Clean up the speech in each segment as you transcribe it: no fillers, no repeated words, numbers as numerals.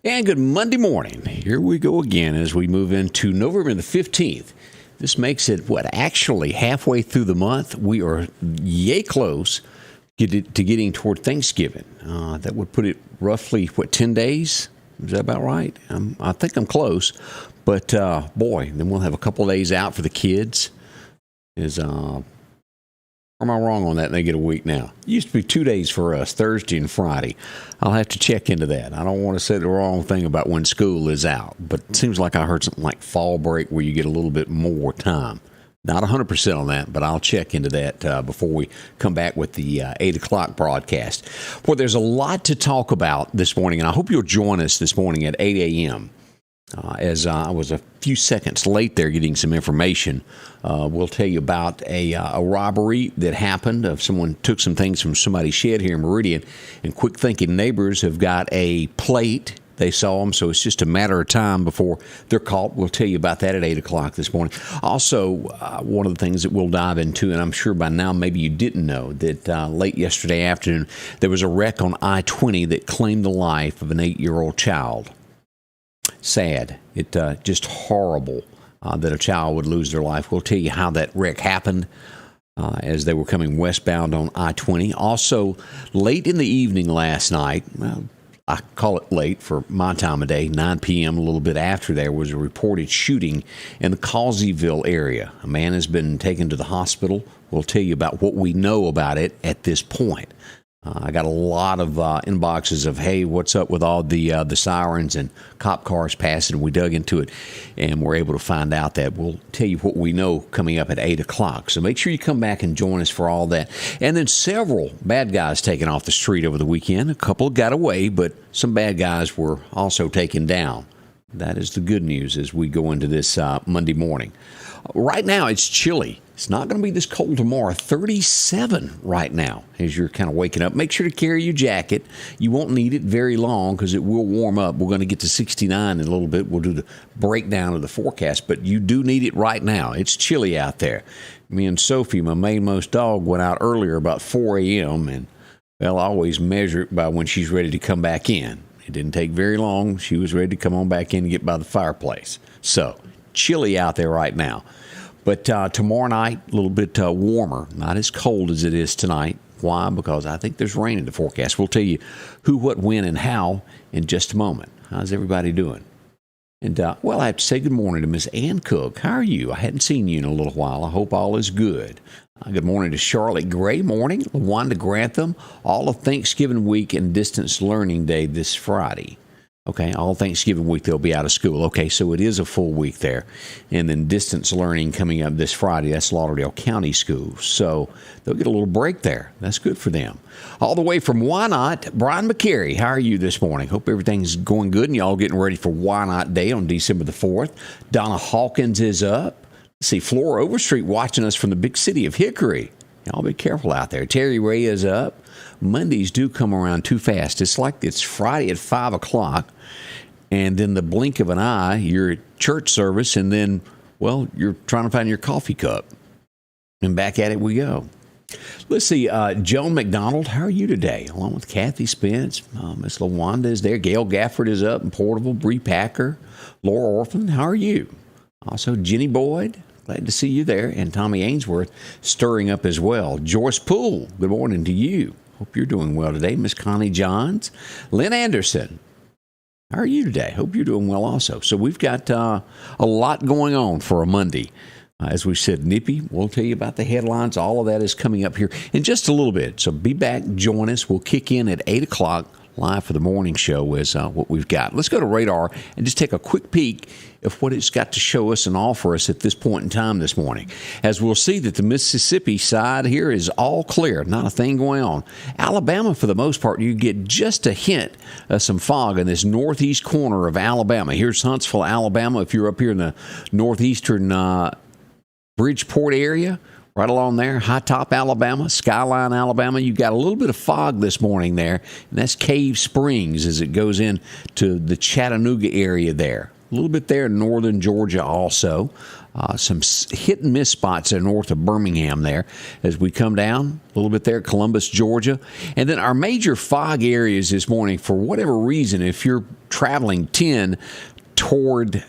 And good Monday morning. Here we go again as we move into November the 15th. This makes it, actually halfway through the month. We are yay close to getting toward Thanksgiving. That would put it roughly, 10 days? Is that about right? I think I'm close. But, boy, then we'll have a couple of days out for the kids. Or am I wrong on that? And they get a week now. It used to be 2 days for us, Thursday and Friday. I'll have to check into that. I don't want to say the wrong thing about when school is out, but it seems like I heard something like fall break where you get a little bit more time. Not 100% on that, but I'll check into that before we come back with the 8 o'clock broadcast. Well, there's a lot to talk about this morning, and I hope you'll join us this morning at 8 a.m. As I was a few seconds late there getting some information, we'll tell you about a robbery that happened. Someone took some things from somebody's shed here in Meridian, and quick-thinking neighbors have got a plate. They saw them, so it's just a matter of time before they're caught. We'll tell you about that at 8 o'clock this morning. Also, one of the things that we'll dive into, and I'm sure by now maybe you didn't know, that late yesterday afternoon there was a wreck on I-20 that claimed the life of an 8-year-old child. Sad. It just horrible that a child would lose their life. We'll tell you how that wreck happened as they were coming westbound on I-20. Also, late in the evening last night, well, I call it late for my time of day, 9 p.m., a little bit after there, was a reported shooting in the Causeyville area. A man has been taken to the hospital. We'll tell you about what we know about it at this point. I got a lot of inboxes of, hey, what's up with all the sirens and cop cars passing? We dug into it, and we're able to find out that. We'll tell you what we know coming up at 8 o'clock. So make sure you come back and join us for all that. And then several bad guys taken off the street over the weekend. A couple got away, but some bad guys were also taken down. That is the good news as we go into this Monday morning. Right now, it's chilly. It's not going to be this cold tomorrow. 37 right now as you're kind of waking up. Make sure to carry your jacket. You won't need it very long because it will warm up. We're going to get to 69 in a little bit. We'll do the breakdown of the forecast, but you do need it right now. It's chilly out there. Me and Sophie, my mainmost dog, went out earlier about 4 a.m., and well, I always measure it by when she's ready to come back in. It didn't take very long. She was ready to come on back in and get by the fireplace. So, chilly out there right now. But tomorrow night, a little bit warmer. Not as cold as it is tonight. Why? Because I think there's rain in the forecast. We'll tell you who, what, when, and how in just a moment. How's everybody doing? And, well, I have to say good morning to Miss Ann Cook. How are you? I hadn't seen you in a little while. I hope all is good. Good morning to Charlotte Gray. Morning. Wanda Grantham. All of Thanksgiving week and Distance Learning Day this Friday. Okay, all Thanksgiving week they'll be out of school. Okay, so it is a full week there. And then distance learning coming up this Friday. That's Lauderdale County Schools. So they'll get a little break there. That's good for them. All the way from Why Not, Brian McCary. How are you this morning? Hope everything's going good and y'all getting ready for Why Not Day on December the 4th. Donna Hawkins is up. Let's see, Flora Overstreet watching us from the big city of Hickory. Y'all be careful out there. Terry Ray is up. Mondays do come around too fast. It's like it's Friday at 5 o'clock, and then the blink of an eye, you're at church service, and then, well, you're trying to find your coffee cup. And back at it we go. Let's see, Joan McDonald, how are you today? Along with Kathy Spence, Miss LaWanda is there. Gail Gafford is up in Portable. Bree Packer, Laura Orphan, how are you? Also, Jenny Boyd. Glad to see you there. And Tommy Ainsworth stirring up as well. Joyce Poole, good morning to you. Hope you're doing well today. Miss Connie Johns. Lynn Anderson, how are you today? Hope you're doing well also. So we've got a lot going on for a Monday. As we said, Nippy, we'll tell you about the headlines. All of that is coming up here in just a little bit. So be back, join us. We'll kick in at 8 o'clock live for the morning show is what we've got. Let's go to Radar and just take a quick peek of what it's got to show us and offer us at this point in time this morning. As we'll see that the Mississippi side here is all clear, not a thing going on. Alabama, for the most part, you get just a hint of some fog in this northeast corner of Alabama. Here's Huntsville, Alabama. If you're up here in the northeastern Bridgeport area, right along there, High Top, Alabama, Skyline, Alabama. You've got a little bit of fog this morning there, and that's Cave Springs as it goes into the Chattanooga area there. A little bit there in northern Georgia also. Some hit and miss spots there north of Birmingham there as we come down. A little bit there, Columbus, Georgia. And then our major fog areas this morning, for whatever reason, if you're traveling 10 toward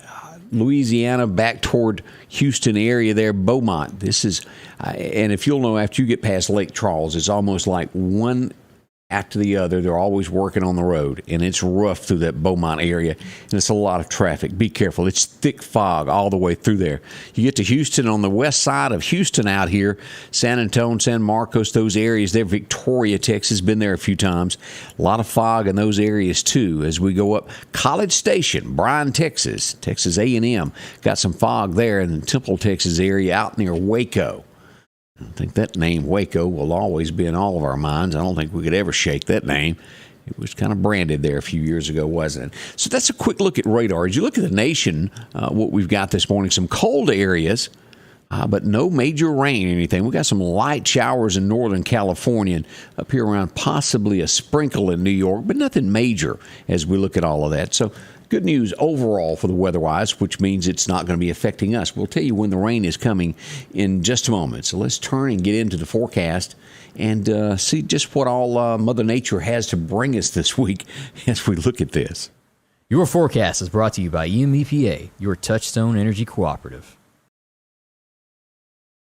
Louisiana, back toward Houston area there, Beaumont. This is, and if you'll know, after you get past Lake Charles, it's almost like one after the other. They're always working on the road, and it's rough through that Beaumont area, and it's a lot of traffic. Be careful. It's thick fog all the way through there. You get to Houston, on the west side of Houston out here, San Antonio, San Marcos, those areas there, Victoria, Texas, been there a few times. A lot of fog in those areas, too, as we go up. College Station, Bryan, Texas, Texas A&M, got some fog there in the Temple, Texas area out near Waco. I think that name, Waco, will always be in all of our minds. I don't think we could ever shake that name. It was kind of branded there a few years ago, wasn't it? So that's a quick look at radar. As you look at the nation, what we've got this morning, some cold areas, but no major rain or anything. We've got some light showers in Northern California and up here around possibly a sprinkle in New York, but nothing major as we look at all of that. So good news overall for the weather-wise, which means it's not going to be affecting us. We'll tell you when the rain is coming in just a moment. So let's turn and get into the forecast and see just what all Mother Nature has to bring us this week as we look at this. Your forecast is brought to you by EMEPA, your Touchstone Energy Cooperative.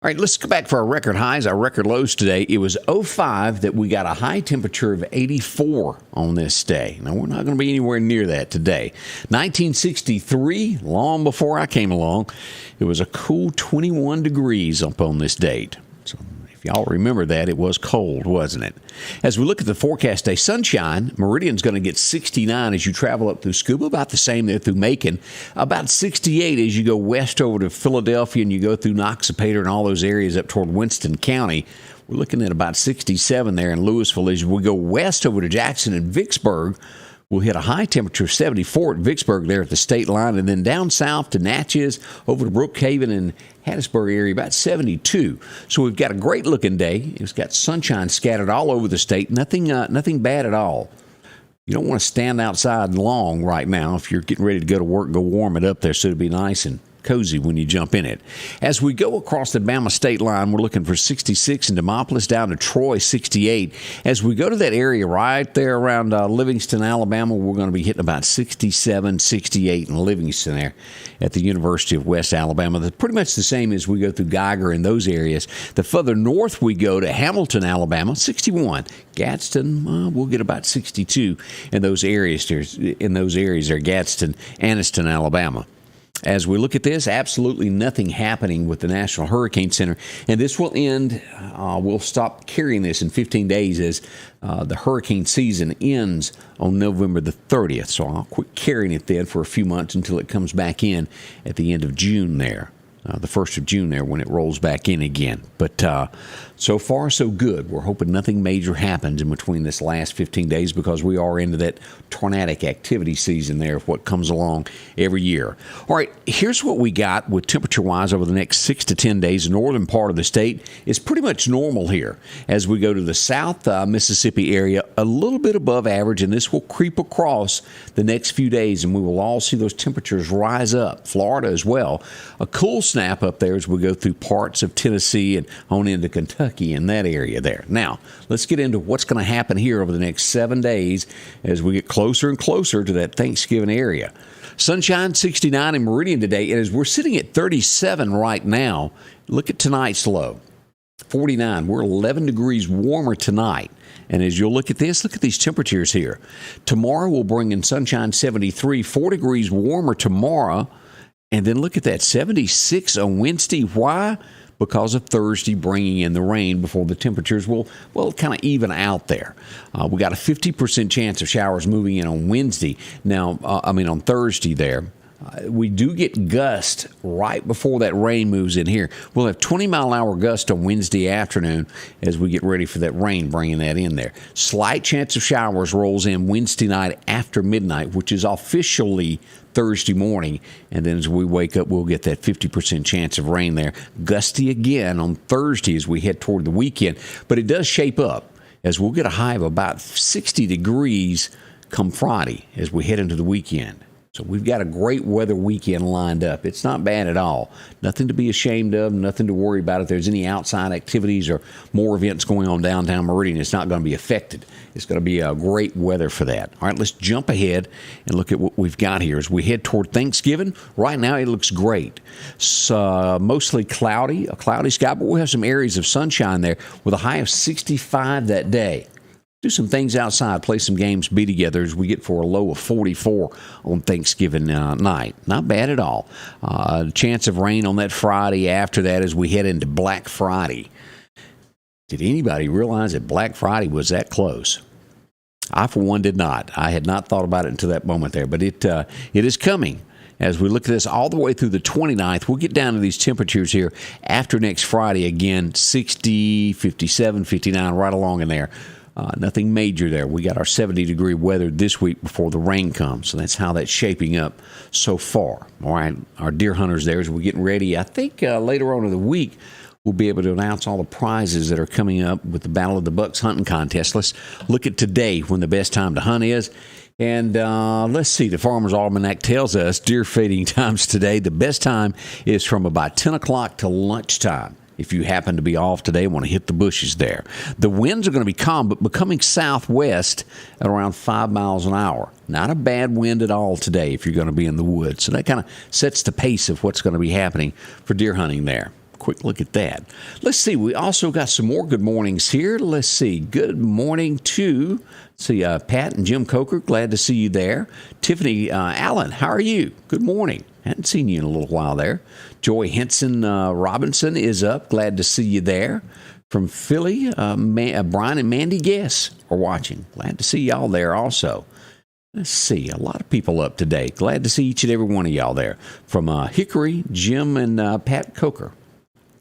All right, let's go back for our record highs, our record lows today. It was 05 that we got a high temperature of 84 on this day. Now, we're not going to be anywhere near that today. 1963, long before I came along, it was a cool 21 degrees up on this date. So if y'all remember that, it was cold, wasn't it? As we look at the forecast day, sunshine, Meridian's going to get 69 as you travel up through Scuba, about the same there through Macon, about 68 as you go west over to Philadelphia and you go through Noxapater and all those areas up toward Winston County. We're looking at about 67 there in Louisville. As we go west over to Jackson and Vicksburg, we'll hit a high temperature of 74 at Vicksburg there at the state line, and then down south to Natchez, over to Brookhaven and Hattiesburg area, about 72. So we've got a great-looking day. It's got sunshine scattered all over the state. Nothing bad at all. You don't want to stand outside long right now. If you're getting ready to go to work, go warm it up there so it'll be nice and cozy when you jump in it. As we go across the Bama state line, we're looking for 66 in Demopolis, down to Troy, 68. As we go to that area right there around Livingston, Alabama, we're going to be hitting about 67, 68 in Livingston there at the University of West Alabama. That's pretty much the same as we go through Geiger in those areas. The further north we go to Hamilton, Alabama, 61. Gadsden, we'll get about 62 in those areas there, Gadsden, Anniston, Alabama. As we look at this, absolutely nothing happening with the National Hurricane Center. And this will end, we'll stop carrying this in 15 days as the hurricane season ends on November the 30th. So I'll quit carrying it then for a few months until it comes back in at the end of June there. The 1st of June there when it rolls back in again. But so far, so good. We're hoping nothing major happens in between this last 15 days because we are into that tornadic activity season there of what comes along every year. All right, here's what we got with temperature-wise over the next 6 to 10 days. The northern part of the state is pretty much normal here. As we go to the south Mississippi area, a little bit above average, and this will creep across the next few days, and we will all see those temperatures rise up. Florida as well. A cool snap up there as we go through parts of Tennessee and on into Kentucky in that area there. Now, let's get into what's going to happen here over the next 7 days as we get closer and closer to that Thanksgiving area. Sunshine, 69 in Meridian today, and as we're sitting at 37 right now, look at tonight's low, 49. We're 11 degrees warmer tonight. And as you'll look at this, look at these temperatures here. Tomorrow we'll bring in sunshine, 73, 4 degrees warmer tomorrow. And then look at that, 76 on Wednesday. Why? Because of Thursday bringing in the rain before the temperatures will kind of even out there. We got a 50% chance of showers moving in on Wednesday. Now, on Thursday there. We do get gusts right before that rain moves in here. We'll have 20-mile-an-hour gust on Wednesday afternoon as we get ready for that rain, bringing that in there. Slight chance of showers rolls in Wednesday night after midnight, which is officially Thursday morning. And then as we wake up, we'll get that 50% chance of rain there. Gusty again on Thursday as we head toward the weekend. But it does shape up as we'll get a high of about 60 degrees come Friday as we head into the weekend. So we've got a great weather weekend lined up. It's not bad at all. Nothing to be ashamed of, nothing to worry about. If there's any outside activities or more events going on downtown Meridian, it's not going to be affected. It's going to be a great weather for that. All right, let's jump ahead and look at what we've got here as we head toward Thanksgiving. Right now, it looks great. So, mostly cloudy, a cloudy sky, but we'll have some areas of sunshine there with a high of 65 that day. Do some things outside, play some games, be together as we get for a low of 44 on Thanksgiving night. Not bad at all. Chance of rain on that Friday after that as we head into Black Friday. Did anybody realize that Black Friday was that close? I, for one, did not. I had not thought about it until that moment there, but it is coming. As we look at this all the way through the 29th, we'll get down to these temperatures here after next Friday. Again, 60, 57, 59, right along in there. Nothing major there. We got our 70-degree weather this week before the rain comes. So that's how that's shaping up so far. All right, our deer hunters there as we're getting ready. I think later on in the week, we'll be able to announce all the prizes that are coming up with the Battle of the Bucks hunting contest. Let's look at today when the best time to hunt is. And let's see, the Farmer's Almanac tells us deer feeding times today. The best time is from about 10 o'clock to lunchtime. If you happen to be off today, want to hit the bushes there. The winds are going to be calm, but becoming southwest at around 5 miles an hour. Not a bad wind at all today if you're going to be in the woods. So that kind of sets the pace of what's going to be happening for deer hunting there. Quick look at that. Let's see. We also got some more good mornings here. Let's see. Good morning to Pat and Jim Coker. Glad to see you there. Tiffany Allen, how are you? Good morning. Hadn't seen you in a little while there. Joy Henson Robinson is up. Glad to see you there. From Philly, Brian and Mandy Guess are watching. Glad to see y'all there also. Let's see. A lot of people up today. Glad to see each and every one of y'all there. From Hickory, Jim and Pat Coker.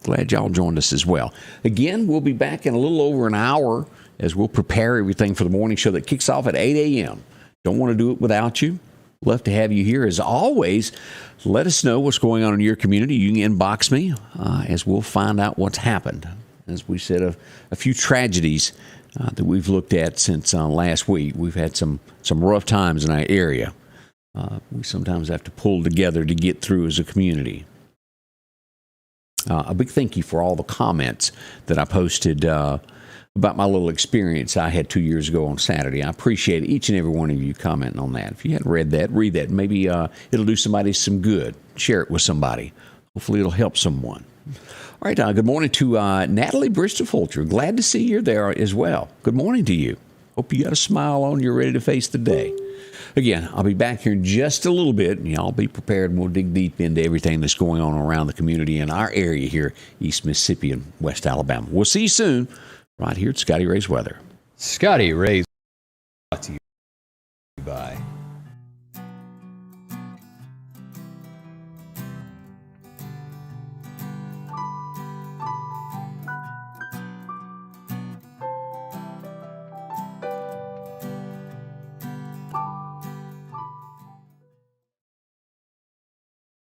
Glad y'all joined us as well. Again, we'll be back in a little over an hour as we'll prepare everything for the morning show that kicks off at 8 a.m. Don't want to do it without you. Love to have you here. As always, let us know what's going on in your community. You can inbox me as we'll find out what's happened. As we said, a few tragedies that we've looked at since last week. We've had some rough times in our area. We sometimes have to pull together to get through as a community. A big thank you for all the comments that I posted about my little experience I had 2 years ago on Saturday. I appreciate each and every one of you commenting on that. If you hadn't read that, read that. Maybe it'll do somebody some good. Share it with somebody. Hopefully it'll help someone. All right, good morning to Natalie Bristol-Fulcher. Glad to see you there as well. Good morning to you. Hope you got a smile on. You're ready to face the day. Again, I'll be back here in just a little bit, and y'all be prepared, and we'll dig deep into everything that's going on around the community in our area here, East Mississippi and West Alabama. We'll see you soon, right here at Scotty Ray's Weather. Scotty Ray's brought to you by